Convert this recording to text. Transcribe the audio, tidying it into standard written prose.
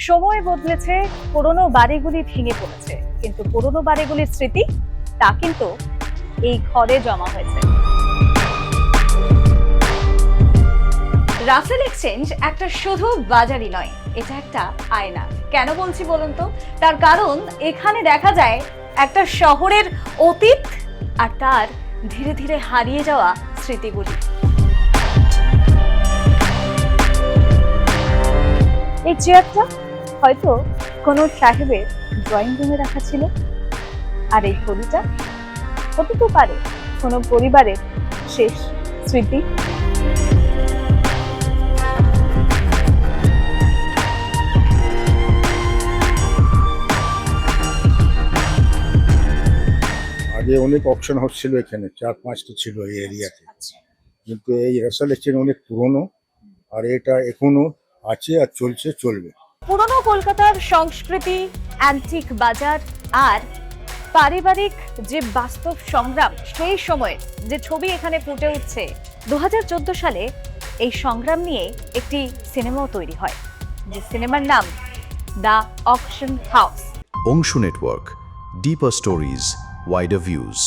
সময় বদলেছে, পুরনো বাড়িগুলি ভেঙে পড়েছে, কিন্তু পুরনো বাড়িগুলির স্মৃতি তা কিন্তু এই ঘরে জমা হয়েছে। রাসেল এক্সচেঞ্জ একটা শুধু বাজারই নয়, এটা একটা আয়না। কেন বলছি বলুন তো? তার কারণ এখানে দেখা যায় একটা শহরের অতীত আর তার ধীরে ধীরে হারিয়ে যাওয়া স্মৃতিগুলি। এই চেয়ারটা হয়তো কোনো সাহেবের ড্রয়িং রুমে রাখা ছিল, আর এই ঘড়িটা হতে তো পারে কোনো পরিবারের শেষ স্মৃতি। আগে অনেক অকশন হাউস ছিল এখানে, 4-5টা ছিল এই এরিয়াতে, কিন্তু এই রাসেল এক্সচেঞ্জ অনেক পুরনো, আর এটা এখনো আছে আর চলবে। পুরনো কলকাতার সংস্কৃতি, অ্যান্টিক বাজার আর পারিবারিক যে বাস্তব সংগ্রাম, সেই সময়ের যে ছবি এখানে ফুটে উঠছে। 2014 সালে এই সংগ্রাম নিয়ে একটি সিনেমাও তৈরি হয়, যে সিনেমার নাম দ্য অকশন হাউস। অংশ নেটওয়ার্ক, ডিপার স্টোরিজ, ওয়াইডার ভিউজ।